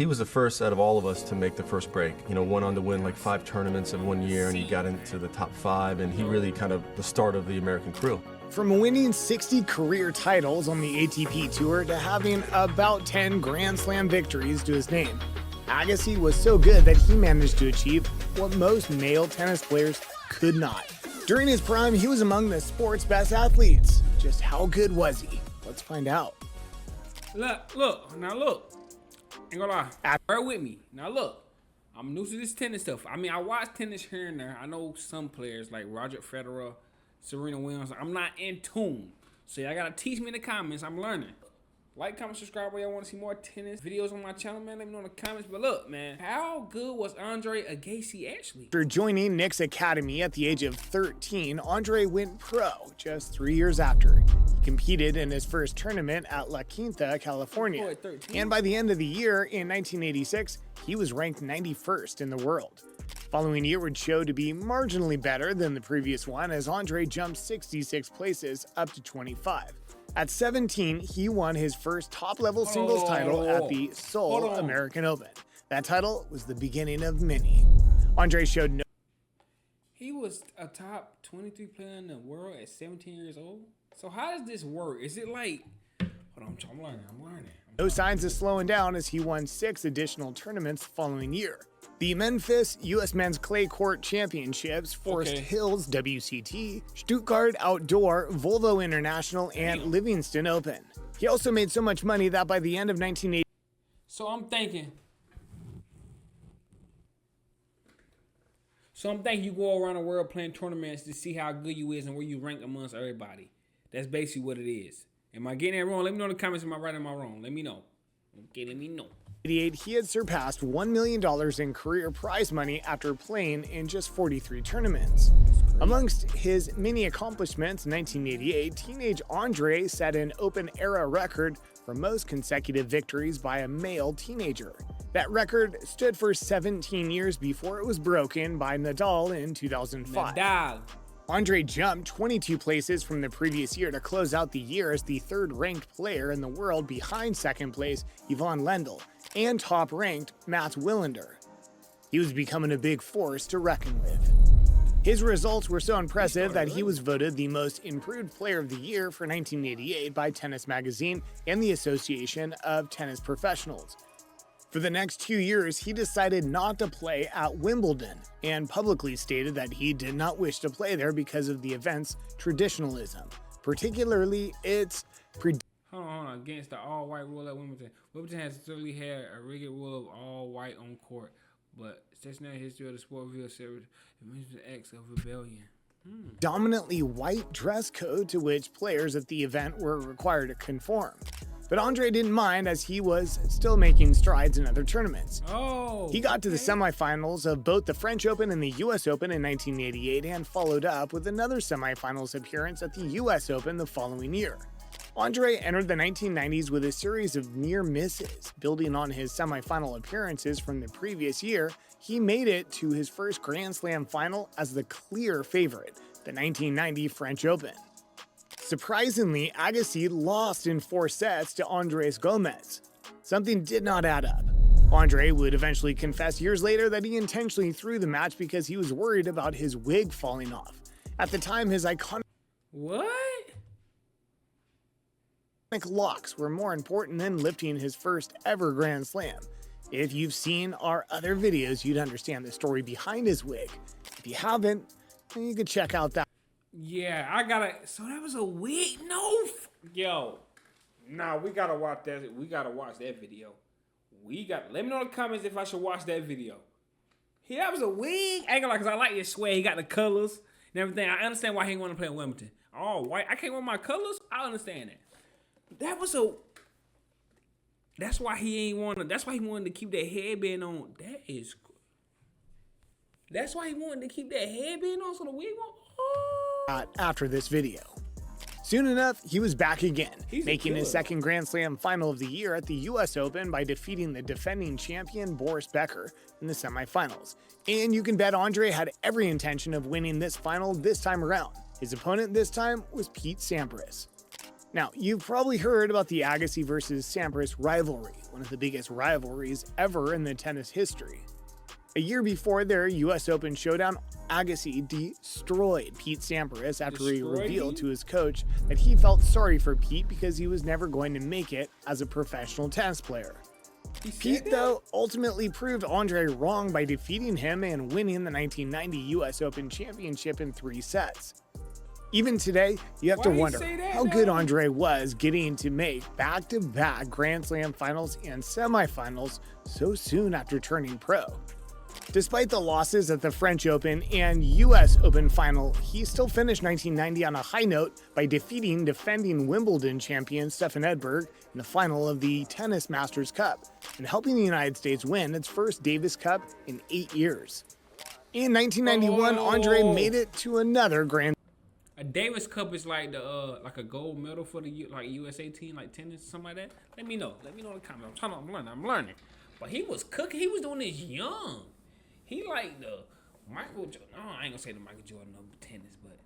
was the first out of all of us to make the first break. You know, went on to win like 5 tournaments in 1 year, and he got into the top 5, and he really kind of the start of the American crew. From winning 60 career titles on the ATP Tour to having about 10 Grand Slam victories to his name, Agassi was so good that he managed to achieve what most male tennis players could not. During his prime, he was among the sport's best athletes. Just how good was he? Let's find out. Look, ain't gonna lie, bear with me. Now look, I'm new to this tennis stuff. I mean, I watch tennis here and there. I know some players like Roger Federer, Serena Williams. I'm not in tune. So y'all gotta teach me in the comments. I'm learning. Like, comment, subscribe if y'all want to see more tennis videos on my channel, man. Let me know in the comments. But look, man, how good was Andre Agassi actually? After joining Nick's academy at the age of 13, Andre went pro just 3 years after. He competed in his first tournament at La Quinta, California. And by the end of the year, in 1986, he was ranked 91st in the world. Following year would show to be marginally better than the previous one, as Andre jumped 66 places up to 25. At 17, he won his first top-level singles title at the Seoul American Open. That title was the beginning of many. Andre showed no... He was a top 23 player in the world at 17 years old? So how does this work? Is it like... Hold on, I'm learning. No signs of slowing down as he won 6 additional tournaments the following year. The Memphis U.S. Men's Clay Court Championships, Forest Hills WCT, Stuttgart Outdoor, Volvo International, and Livingston Open. He also made so much money that by the end of 1980... So I'm thinking you go around the world playing tournaments to see how good you is and where you rank amongst everybody. That's basically what it is. Am I getting it wrong? Let me know in the comments. Am I right or am I wrong? Let me know. Okay, let me know. He had surpassed $1 million in career prize money after playing in just 43 tournaments. Amongst his many accomplishments, in 1988, teenage Andre set an open-era record for most consecutive victories by a male teenager. That record stood for 17 years before it was broken by Nadal in 2005. Andre jumped 22 places from the previous year to close out the year as the third-ranked player in the world behind second place Yvonne Lendl and top-ranked Mats Wilander. He was becoming a big force to reckon with. His results were so impressive that he was voted the most improved player of the year for 1988 by Tennis Magazine and the Association of Tennis Professionals. For the next 2 years, he decided not to play at Wimbledon and publicly stated that he did not wish to play there because of the event's traditionalism, particularly its Hold on. Against the all-white rule at Wimbledon. Wimbledon has certainly had a rigid rule of all-white on court, but stationary history of the sport reveals several acts of rebellion. Dominantly white dress code to which players at the event were required to conform. But Andre didn't mind as he was still making strides in other tournaments. He got to the semifinals of both the French Open and the US Open in 1988 and followed up with another semifinals appearance at the US Open the following year. Andre entered the 1990s with a series of near misses. Building on his semifinal appearances from the previous year, he made it to his first Grand Slam final as the clear favorite, the 1990 French Open. Surprisingly, Agassi lost in 4 sets to Andres Gomez. Something did not add up. Andre would eventually confess years later that he intentionally threw the match because he was worried about his wig falling off. At the time, his iconic locks were more important than lifting his first ever Grand Slam. If you've seen our other videos, you'd understand the story behind his wig. If you haven't, then you could check out that. Yeah, I gotta. So that was a wig? No, yo, nah, we gotta watch that. We gotta watch that video. Let me know in the comments if I should watch that video. Yeah, that was a wig. I ain't gonna lie, cause I like this swag. He got the colors and everything. I understand why he ain't want to play in Wimbledon. Oh, white. I can't wear my colors. I understand that. That's why he ain't want to. That's why he wanted to keep that headband on. That's why he wanted to keep that headband on so the wig won't. After this video. Soon enough, he was back again, making his second Grand Slam final of the year at the US Open by defeating the defending champion Boris Becker in the semifinals. And you can bet Andre had every intention of winning this final this time around. His opponent this time was Pete Sampras. Now, you've probably heard about the Agassi versus Sampras rivalry, one of the biggest rivalries ever in the tennis history. A year before their US Open showdown, Agassi destroyed Pete Sampras after he revealed to his coach that he felt sorry for Pete because he was never going to make it as a professional tennis player. Pete, though, ultimately proved Andre wrong by defeating him and winning the 1990 US Open Championship in 3 sets. Even today, you have to wonder how good Andre was getting to make back-to-back Grand Slam finals and semifinals so soon after turning pro. Despite the losses at the French Open and US Open final, he still finished 1990 on a high note by defeating defending Wimbledon champion Stefan Edberg in the final of the Tennis Masters Cup and helping the United States win its first Davis Cup in 8 years. In 1991, Andre made it to another Grand. A Davis Cup is like the like a gold medal for the USA team, like tennis, something like that. Let me know in the comments. I'm learning. But he was cooking. He was doing this young. He like the Michael. I ain't gonna say the Michael Jordan of tennis, but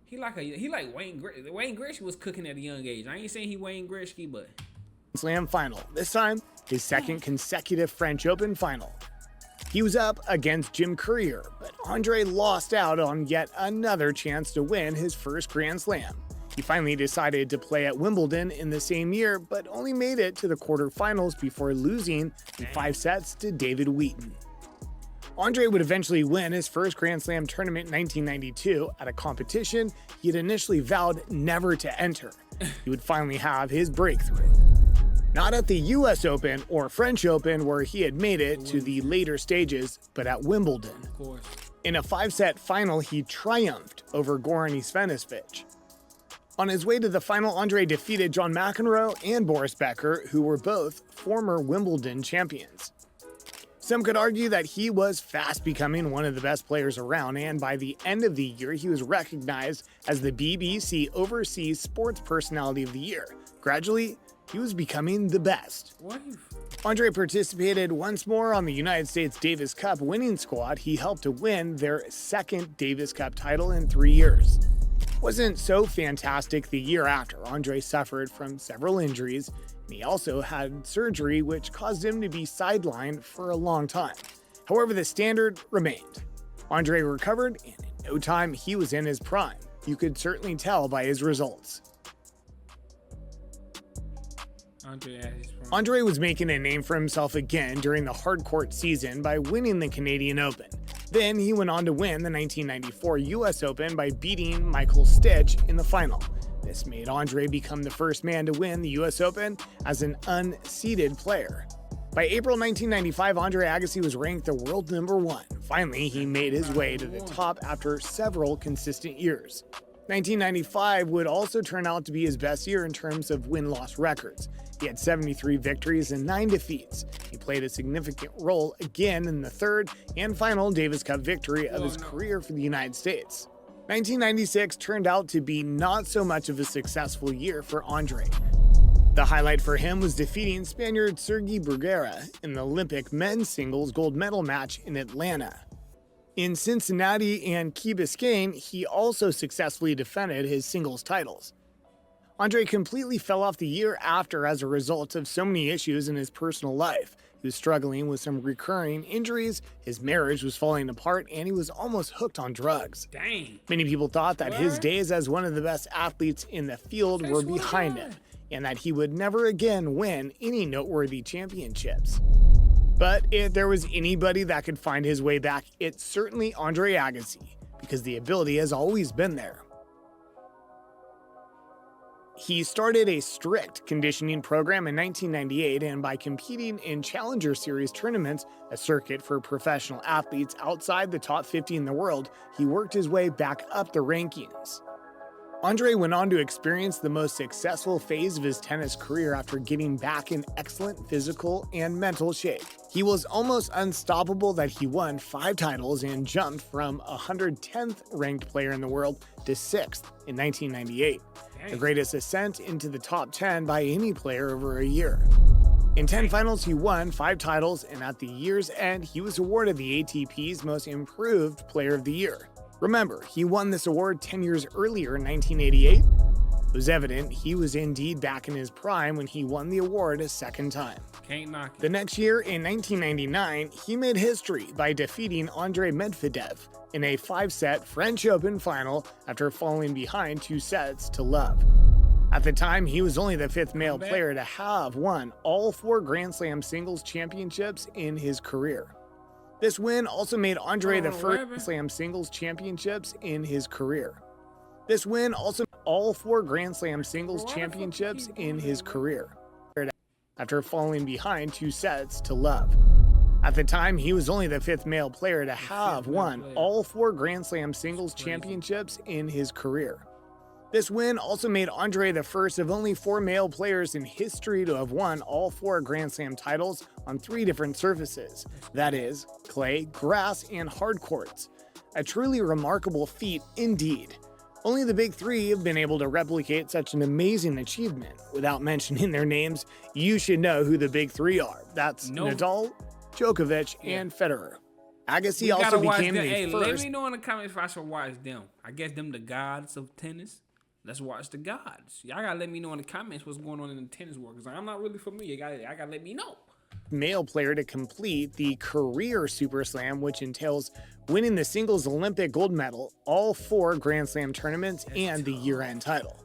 he like Wayne Gretzky. Wayne Gretzky was cooking at a young age. I ain't saying he Wayne Gretzky, but Slam final. This time, his second consecutive French Open final. He was up against Jim Courier, but Andre lost out on yet another chance to win his first Grand Slam. He finally decided to play at Wimbledon in the same year, but only made it to the quarterfinals before losing in 5 sets to David Wheaton. Andre would eventually win his first Grand Slam tournament in 1992 at a competition he had initially vowed never to enter. He would finally have his breakthrough. Not at the US Open or French Open where he had made it to the later stages, but at Wimbledon. of course. In a 5-set final, he triumphed over Goran Ivanisevic. On his way to the final, Andre defeated John McEnroe and Boris Becker, who were both former Wimbledon champions. Some could argue that he was fast becoming one of the best players around, and by the end of the year, he was recognized as the BBC Overseas Sports Personality of the Year. Gradually, he was becoming the best. Andre participated once more on the United States Davis Cup winning squad. He helped to win their second Davis Cup title in 3 years. Wasn't so fantastic the year after. Andre suffered from several injuries, and he also had surgery which caused him to be sidelined for a long time. However, the standard remained. Andre recovered, and in no time he was in his prime. You could certainly tell by his results. Andre was making a name for himself again during the hardcourt season by winning the Canadian Open. Then he went on to win the 1994 US Open by beating Michael Stich in the final. This made Andre become the first man to win the US Open as an unseeded player. By April 1995, Andre Agassi was ranked the world number 1. Finally, he made his way to the top after several consistent years. 1995 would also turn out to be his best year in terms of win-loss records. He had 73 victories and 9 defeats. He played a significant role again in the third and final Davis Cup victory of his career for the United States. 1996 turned out to be not so much of a successful year for Andre. The highlight for him was defeating Spaniard Sergi Bruguera in the Olympic men's singles gold medal match in Atlanta. In Cincinnati and Key Biscayne, he also successfully defended his singles titles. Andre completely fell off the year after as a result of so many issues in his personal life. He was struggling with some recurring injuries, his marriage was falling apart, and he was almost hooked on drugs. Dang. Many people thought that his days as one of the best athletes in the field were behind him, and that he would never again win any noteworthy championships. But if there was anybody that could find his way back, it's certainly Andre Agassi, because the ability has always been there. He started a strict conditioning program in 1998, and by competing in Challenger Series tournaments, a circuit for professional athletes outside the top 50 in the world, he worked his way back up the rankings. Andre went on to experience the most successful phase of his tennis career after getting back in excellent physical and mental shape. He was almost unstoppable that he won 5 titles and jumped from 110th ranked player in the world to 6th in 1998, the greatest ascent into the top 10 by any player over a year. In 10 finals, he won 5 titles, and at the year's end, he was awarded the ATP's Most Improved Player of the Year. Remember, he won this award 10 years earlier in 1988. It was evident he was indeed back in his prime when he won the award a second time. Can't knock it. The next year, in 1999, he made history by defeating Andre Medvedev in a 5-set French Open final after falling behind 2 sets to love. At the time, he was only the 5th male player to have won all 4 Grand Slam singles championships in his career. This win also made Andre the first Grand Slam singles championships in his career. This win also made all 4 Grand Slam singles championships in his career, after falling behind 2 sets to love. At the time, he was only the 5th male player to have won all 4 Grand Slam singles championships in his career. This win also made Andre the first of only 4 male players in history to have won all 4 Grand Slam titles on 3 different surfaces, that is, clay, grass, and hard courts. A truly remarkable feat indeed. Only the big 3 have been able to replicate such an amazing achievement. Without mentioning their names, you should know who the big 3 are. That's Nadal, Djokovic, and Federer. Agassi also became the first. Let me know in the comments if I should watch them. I guess them the gods of tennis. Let's watch the gods. Y'all gotta let me know in the comments what's going on in the tennis world, because I'm not really familiar. I gotta let me know. Male player to complete the career Super Slam, which entails winning the singles Olympic gold medal, all 4 Grand Slam tournaments, and the year-end title.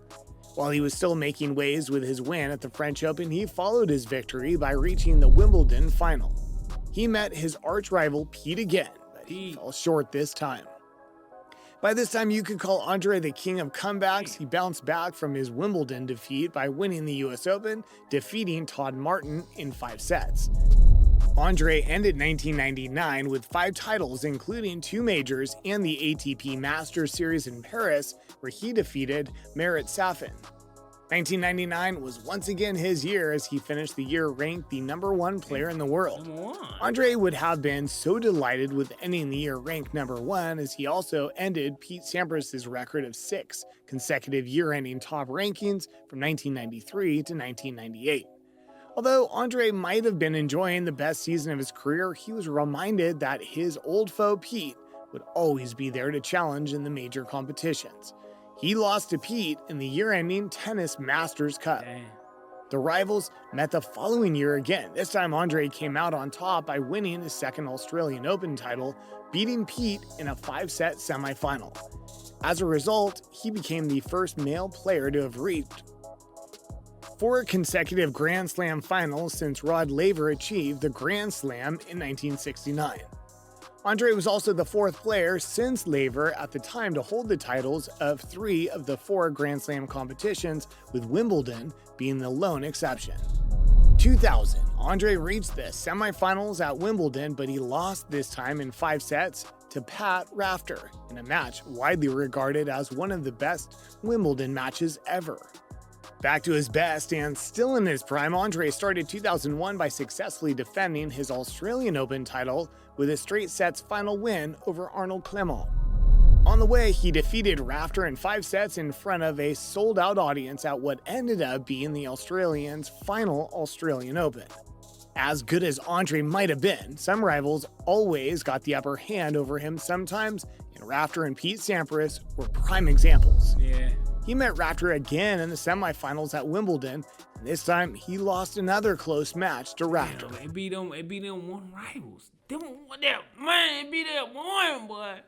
While he was still making waves with his win at the French Open, he followed his victory by reaching the Wimbledon final. He met his arch-rival Pete again, but he fell short this time. By this time, you could call Andre the king of comebacks. He bounced back from his Wimbledon defeat by winning the US Open, defeating Todd Martin in 5 sets. Andre ended 1999 with 5 titles, including 2 majors and the ATP Masters Series in Paris, where he defeated Marat Safin. 1999 was once again his year, as he finished the year ranked the #1 player in the world. Andre would have been so delighted with ending the year ranked #1, as he also ended Pete Sampras' record of 6 consecutive year-ending top rankings from 1993 to 1998. Although Andre might have been enjoying the best season of his career, he was reminded that his old foe Pete would always be there to challenge in the major competitions. He lost to Pete in the year-ending Tennis Masters Cup. The rivals met the following year again. This time Andre came out on top by winning his 2nd Australian Open title, beating Pete in a 5-set semifinal. As a result, he became the first male player to have reached 4 consecutive Grand Slam finals since Rod Laver achieved the Grand Slam in 1969. Andre was also the 4th player since Laver at the time to hold the titles of 3 of the 4 Grand Slam competitions, with Wimbledon being the lone exception. 2000, Andre reached the semifinals at Wimbledon, but he lost this time in 5 sets to Pat Rafter in a match widely regarded as one of the best Wimbledon matches ever. Back to his best and still in his prime, Andre started 2001 by successfully defending his Australian Open title with a straight sets final win over Arnold Clément. On the way, he defeated Rafter in 5 sets in front of a sold-out audience at what ended up being the Australian's final Australian Open. As good as Andre might have been, some rivals always got the upper hand over him sometimes, and Rafter and Pete Sampras were prime examples. He met Rafter again in the semifinals at Wimbledon, and this time he lost another close match to Rafter. It beat them one rivals. It beat that one, boy.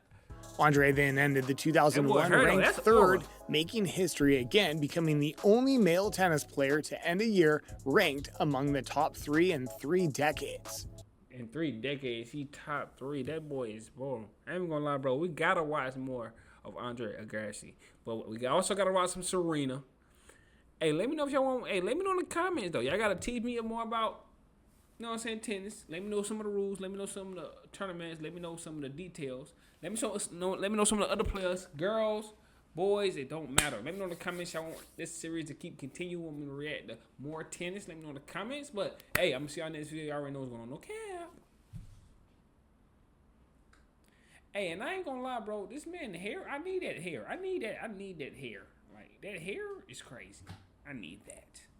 Andre then ended the 2001 ranked 3rd, making history again, becoming the only male tennis player to end a year ranked among the top 3 in 3 decades. In 3 decades, he top 3. That boy is bold. I ain't gonna lie, bro. We gotta watch more of Andre Agassi, but we also gotta watch some Serena. Hey, let me know if y'all want. Hey, let me know in the comments though. Y'all gotta teach me more about, you know what I'm saying, tennis. Let me know some of the rules. Let me know some of the tournaments. Let me know some of the details. Let me know some of the other players, girls, boys. It don't matter. Let me know in the comments y'all want this series to keep continuing. I'm gonna react to more tennis. Let me know in the comments. But hey, I'm gonna see y'all next video. Y'all already know what's going on. Okay. Hey, and I ain't gonna lie, bro. This man, the hair, I need that hair. I need that hair. Like, that hair is crazy. I need that.